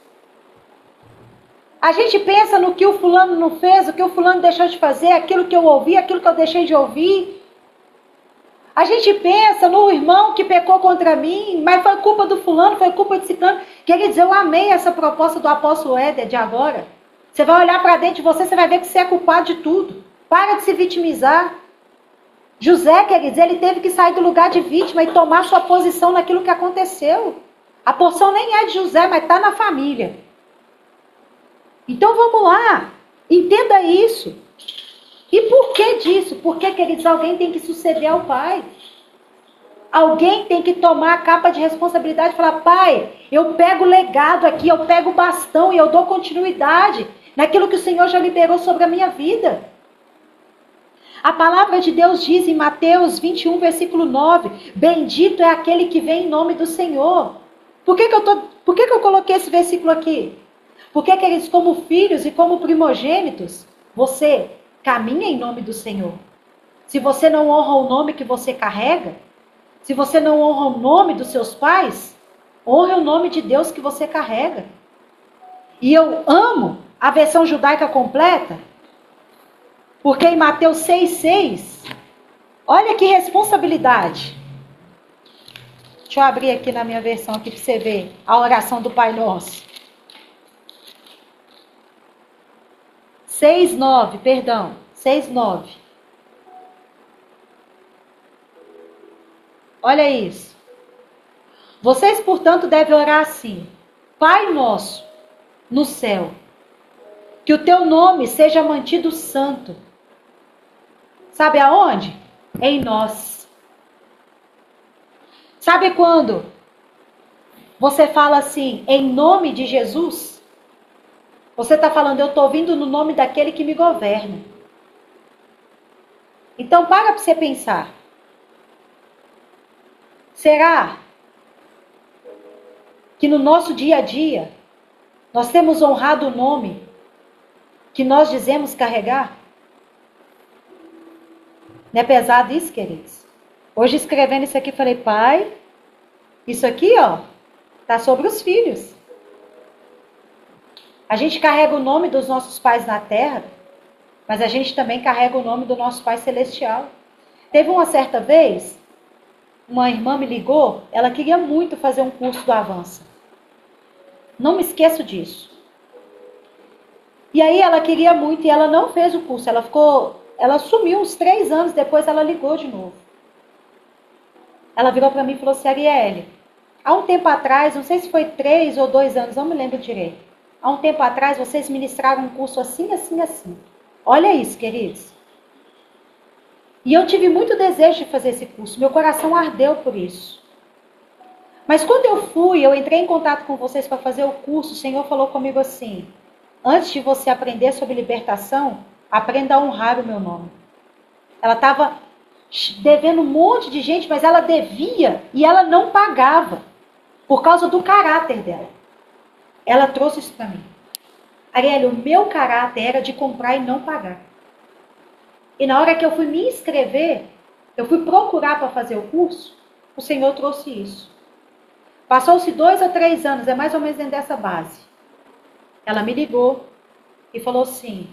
S1: A gente pensa no que o fulano não fez, o que o fulano deixou de fazer, aquilo que eu ouvi, aquilo que eu deixei de ouvir. A gente pensa no irmão que pecou contra mim, mas foi culpa do fulano, foi culpa de ciclano. Quer dizer, eu amei essa proposta do apóstolo Éder de agora. Você vai olhar para dentro de você vai ver que você é culpado de tudo. Para de se vitimizar. José, quer dizer, ele teve que sair do lugar de vítima e tomar sua posição naquilo que aconteceu. A porção nem é de José, mas está na família. Então vamos lá, entenda isso. E por que disso? Porque, queridos, alguém tem que suceder ao pai. Alguém tem que tomar a capa de responsabilidade e falar: pai, eu pego o legado aqui, eu pego o bastão e eu dou continuidade naquilo que o Senhor já liberou sobre a minha vida. A palavra de Deus diz em Mateus 21, versículo 9, bendito é aquele que vem em nome do Senhor. Por que eu coloquei esse versículo aqui? Porque, queridos, como filhos e como primogênitos, você caminha em nome do Senhor. Se você não honra o nome que você carrega, se você não honra o nome dos seus pais, honre o nome de Deus que você carrega. E eu amo a versão judaica completa, porque em Mateus 6,6, olha que responsabilidade. Deixa eu abrir aqui na minha versão aqui para você ver a oração do Pai Nosso. 6,9, perdão, 6,9. Olha isso. Vocês, portanto, devem orar assim: Pai nosso, no céu, que o teu nome seja mantido santo. Sabe aonde? Em nós. Sabe quando você fala assim, em nome de Jesus? Você está falando, eu estou vindo no nome daquele que me governa. Então, para você pensar. Será que no nosso dia a dia, nós temos honrado o nome que nós dizemos carregar? Não é pesado isso, queridos? Hoje, escrevendo isso aqui, falei, pai, isso aqui, ó, tá sobre os filhos. A gente carrega o nome dos nossos pais na terra, mas a gente também carrega o nome do nosso Pai Celestial. Teve uma certa vez, uma irmã me ligou, ela queria muito fazer um curso do Avança. Não me esqueço disso. E aí ela queria muito e ela não fez o curso. Ela sumiu uns 3 anos, depois ela ligou de novo. Ela virou para mim e falou assim, Arielle, há um tempo atrás, não sei se foi 3 ou 2 anos, não me lembro direito. Há um tempo atrás vocês ministraram um curso assim, assim, assim. Olha isso, queridos. E eu tive muito desejo de fazer esse curso. Meu coração ardeu por isso. Mas quando eu entrei em contato com vocês para fazer o curso, o Senhor falou comigo assim, antes de você aprender sobre libertação, aprenda a honrar o meu nome. Ela estava devendo um monte de gente, mas ela devia e ela não pagava, por causa do caráter dela. Ela trouxe isso para mim. Arielle, o meu caráter era de comprar e não pagar. E na hora que eu fui me inscrever, eu fui procurar para fazer o curso, o Senhor trouxe isso. Passou-se 2 ou 3 anos, é mais ou menos dentro dessa base. Ela me ligou e falou assim,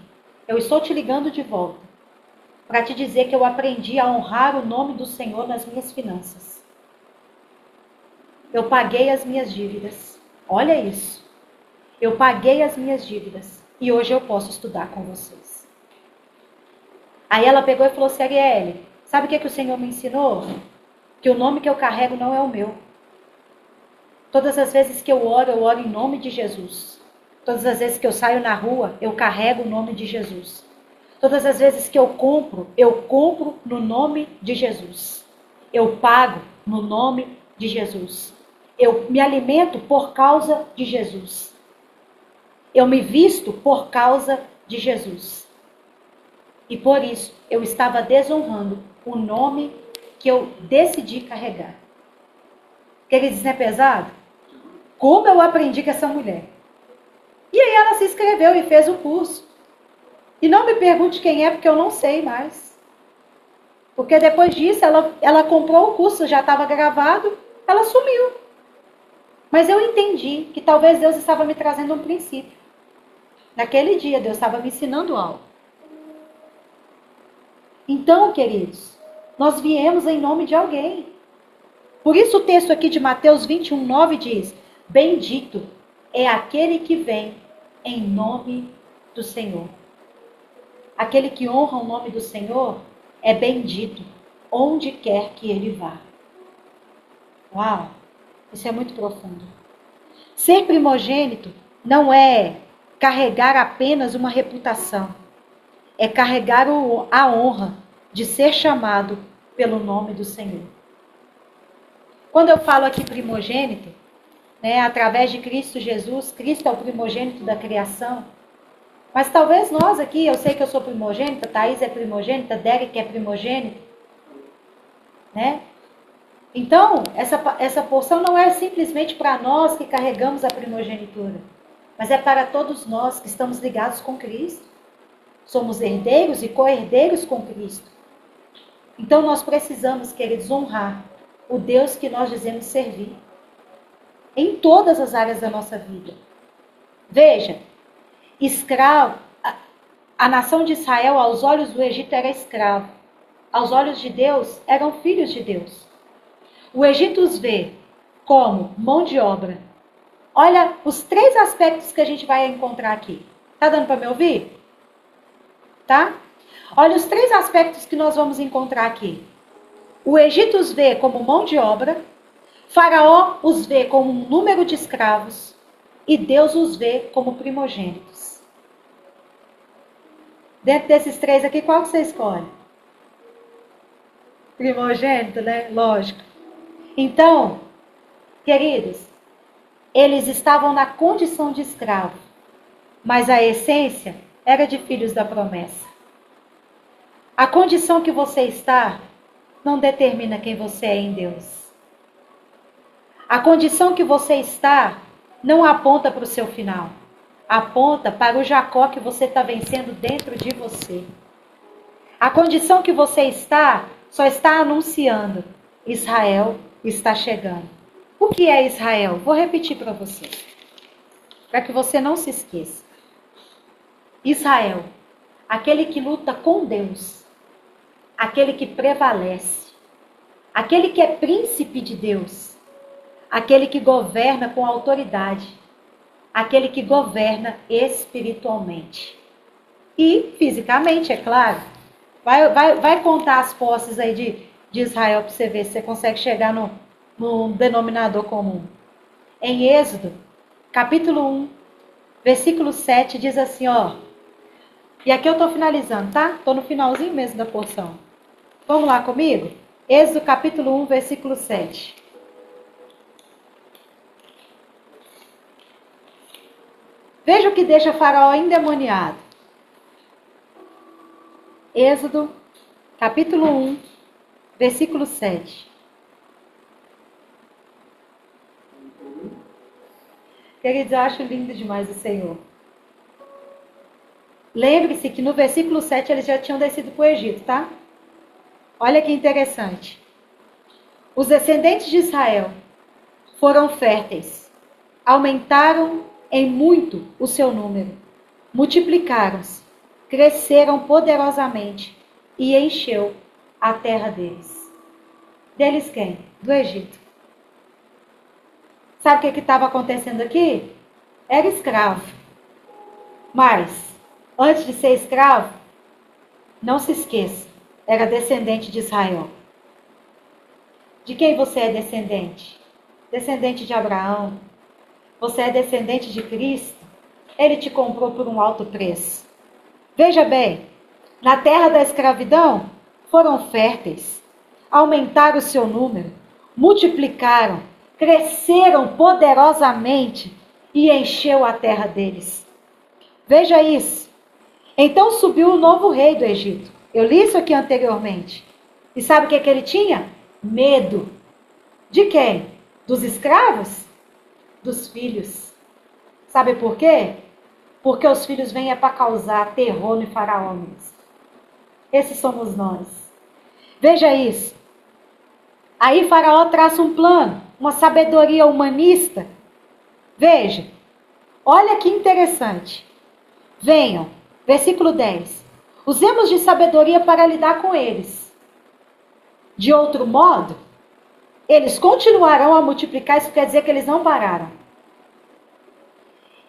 S1: eu estou te ligando de volta para te dizer que eu aprendi a honrar o nome do Senhor nas minhas finanças. Eu paguei as minhas dívidas. Olha isso. Eu paguei as minhas dívidas e hoje eu posso estudar com vocês. Aí ela pegou e falou assim, Arielle, sabe o que o Senhor me ensinou? Que o nome que eu carrego não é o meu. Todas as vezes que eu oro em nome de Jesus. Todas as vezes que eu saio na rua, eu carrego o nome de Jesus. Todas as vezes que eu compro no nome de Jesus. Eu pago no nome de Jesus. Eu me alimento por causa de Jesus. Eu me visto por causa de Jesus. E por isso, eu estava desonrando o nome que eu decidi carregar. Queridos, não é pesado? Como eu aprendi com essa mulher. E aí ela se inscreveu e fez o curso. E não me pergunte quem é, porque eu não sei mais. Porque depois disso, ela comprou o curso, já estava gravado, ela sumiu. Mas eu entendi que talvez Deus estava me trazendo um princípio. Naquele dia, Deus estava me ensinando algo. Então, queridos, nós viemos em nome de alguém. Por isso o texto aqui de Mateus 21:9 diz, bendito é aquele que vem em nome do Senhor. Aquele que honra o nome do Senhor é bendito, onde quer que ele vá. Uau, isso é muito profundo. Ser primogênito não é carregar apenas uma reputação. É carregar a honra de ser chamado pelo nome do Senhor. Quando eu falo aqui primogênito, através de Cristo Jesus, Cristo é o primogênito da criação. Mas talvez nós aqui, eu sei que eu sou primogênita, Thaís é primogênita, Derek é primogênito, né? Então, essa porção não é simplesmente para nós que carregamos a primogenitura, mas é para todos nós que estamos ligados com Cristo. Somos herdeiros e co-herdeiros com Cristo. Então, nós precisamos, queridos, honrar o Deus que nós dizemos servir em todas as áreas da nossa vida. Veja, escravo, a nação de Israel, aos olhos do Egito, era escravo. Aos olhos de Deus, eram filhos de Deus. O Egito os vê como mão de obra. Olha os 3 aspectos que a gente vai encontrar aqui. Tá dando para me ouvir? Tá? Olha os 3 aspectos que nós vamos encontrar aqui. O Egito os vê como mão de obra, Faraó os vê como um número de escravos e Deus os vê como primogênitos. Dentro desses 3 aqui, qual que você escolhe? Primogênito, né? Lógico. Então, queridos, eles estavam na condição de escravo, mas a essência era de filhos da promessa. A condição que você está não determina quem você é em Deus. A condição que você está não aponta para o seu final. Aponta para o Jacó que você está vencendo dentro de você. A condição que você está só está anunciando: Israel está chegando. O que é Israel? Vou repetir para você, para que você não se esqueça. Israel, aquele que luta com Deus, aquele que prevalece, aquele que é príncipe de Deus, aquele que governa com autoridade, aquele que governa espiritualmente e fisicamente, é claro. Vai contar as posses aí de Israel para você ver se você consegue chegar no denominador comum. Em Êxodo, capítulo 1, versículo 7, diz assim, ó. E aqui eu estou finalizando, tá? Estou no finalzinho mesmo da porção. Vamos lá comigo? Êxodo, capítulo 1, versículo 7. Veja o que deixa Faraó endemoniado. Êxodo, capítulo 1, versículo 7. Queridos, eu acho lindo demais o Senhor. Lembre-se que no versículo 7 eles já tinham descido para o Egito, tá? Olha que interessante. Os descendentes de Israel foram férteis, aumentaram em muito o seu número, multiplicaram-se, cresceram poderosamente e encheu a terra deles. Deles quem? Do Egito. Sabe o que estava acontecendo aqui? Era escravo. Mas, antes de ser escravo, não se esqueça, era descendente de Israel. De quem você é descendente? Descendente de Abraão. Você é descendente de Cristo. Ele te comprou por um alto preço. Veja bem, na terra da escravidão, foram férteis, aumentaram o seu número, multiplicaram, cresceram poderosamente e encheu a terra deles. Veja isso. Então subiu o novo rei do Egito. Eu li isso aqui anteriormente. E sabe o que ele tinha? Medo. De quem? Dos escravos? Dos filhos. Sabe por quê? Porque os filhos vêm para causar terror no Faraó mesmo. Esses somos nós. Veja isso. Aí Faraó traça um plano, uma sabedoria humanista. Veja, olha que interessante. Venham, versículo 10. Usemos de sabedoria para lidar com eles. De outro modo, eles continuarão a multiplicar, isso quer dizer que eles não pararam.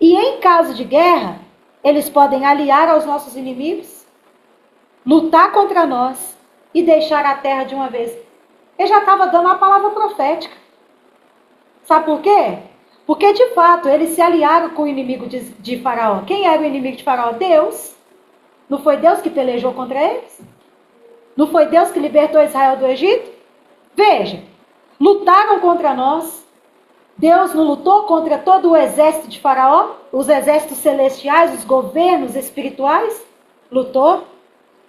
S1: E em caso de guerra, eles podem aliar aos nossos inimigos, lutar contra nós e deixar a terra de uma vez. Ele já estava dando a palavra profética. Sabe por quê? Porque, de fato, eles se aliaram com o inimigo de Faraó. Quem era o inimigo de Faraó? Deus. Não foi Deus que pelejou contra eles? Não foi Deus que libertou Israel do Egito? Veja, lutaram contra nós. Deus não lutou contra todo o exército de Faraó? Os exércitos celestiais, os governos espirituais? Lutou.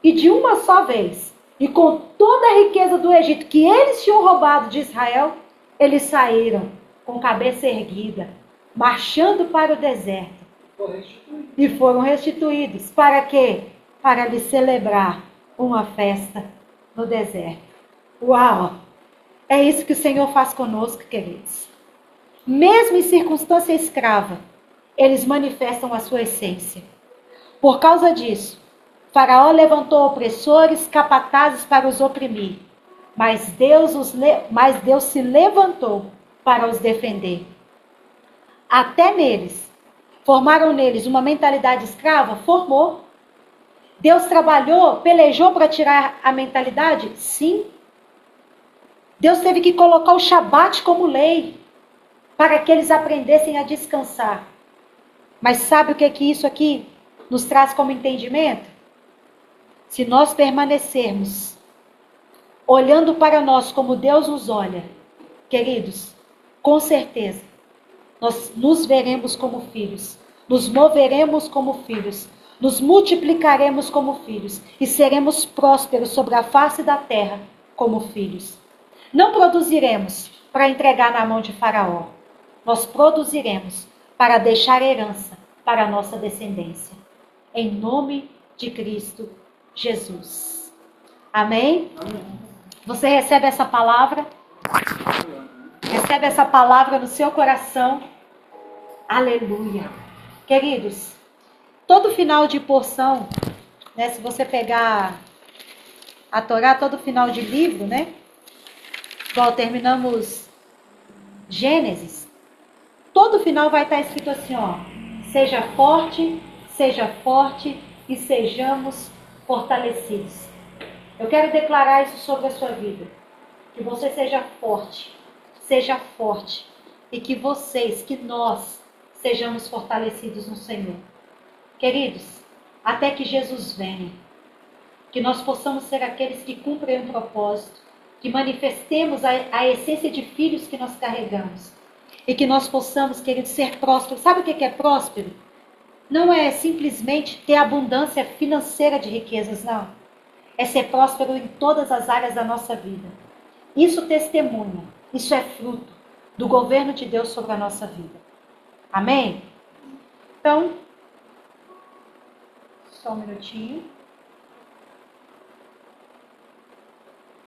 S1: E de uma só vez, E com toda a riqueza do Egito que eles tinham roubado de Israel, eles saíram com cabeça erguida, marchando para o deserto. E foram restituídos. Para quê? Para lhe celebrar uma festa no deserto. Uau! É isso que o Senhor faz conosco, queridos. Mesmo em circunstância escrava, eles manifestam a sua essência. Por causa disso, Faraó levantou opressores, capatazes para os oprimir, mas Deus se levantou para os defender. Até neles, formaram neles uma mentalidade escrava? Formou. Deus trabalhou, pelejou para tirar a mentalidade? Sim. Deus teve que colocar o Shabat como lei, para que eles aprendessem a descansar. Mas sabe o que isso aqui nos traz como entendimento? Se nós permanecermos olhando para nós como Deus nos olha, queridos, com certeza, nós nos veremos como filhos, nos moveremos como filhos, nos multiplicaremos como filhos e seremos prósperos sobre a face da terra como filhos. Não produziremos para entregar na mão de Faraó. Nós produziremos para deixar herança para a nossa descendência. Em nome de Cristo Jesus. Amém? Você recebe essa palavra? Recebe essa palavra no seu coração? Aleluia. Queridos, todo final de porção, né, se você pegar a Torá, todo final de livro, né? Igual terminamos Gênesis, todo final vai estar escrito assim, ó: seja forte e sejamos fortalecidos. Eu quero declarar isso sobre a sua vida. Que você seja forte e que nós sejamos fortalecidos no Senhor. Queridos, até que Jesus venha, que nós possamos ser aqueles que cumprem um propósito, que manifestemos a essência de filhos que nós carregamos e que nós possamos, queridos, ser prósperos. Sabe o que é próspero? Não é simplesmente ter abundância financeira de riquezas, não. É ser próspero em todas as áreas da nossa vida. Isso testemunha, isso é fruto do governo de Deus sobre a nossa vida. Amém? Então, só um minutinho.